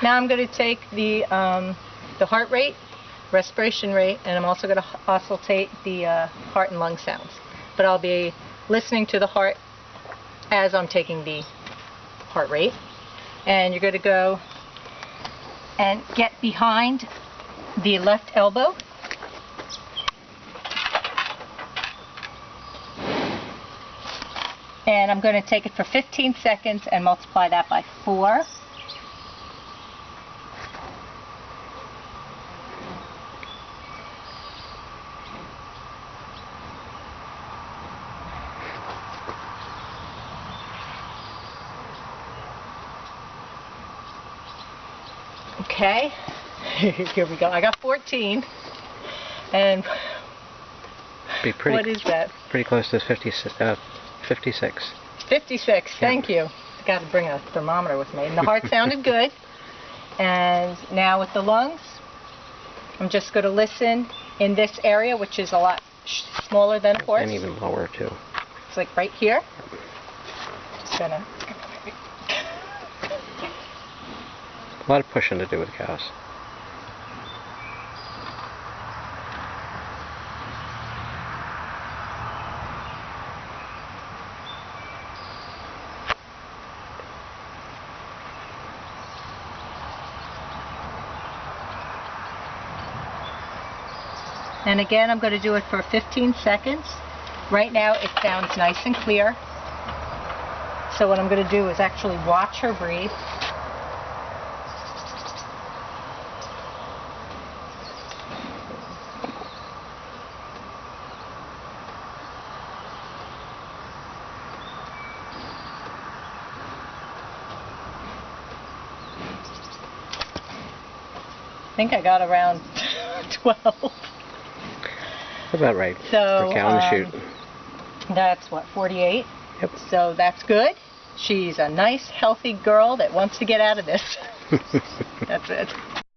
Now I'm going to take the heart rate, respiration rate, and I'm also going to auscultate the heart and lung sounds. But I'll be listening to the heart as I'm taking the heart rate. And you're going to go and get behind the left elbow. And I'm going to take it for 15 seconds and multiply that by 4. Okay, here we go. I got 14. And be pretty, what is that? Pretty close to 56. 56. 56, thank you. I got to bring a thermometer with me. And the heart sounded good. And now with the lungs, I'm just going to listen in this area, which is a lot smaller than a horse. And even lower, too. It's like right here. Just gonna... A lot of pushing to do with cows. And again, I'm going to do it for 15 seconds. Right now it sounds nice and clear. So what I'm going to do is actually watch her breathe. I think I got around 12. About right. So, for cow in the chute. That's what, 48? Yep. So that's good. She's a nice, healthy girl that wants to get out of this. That's it.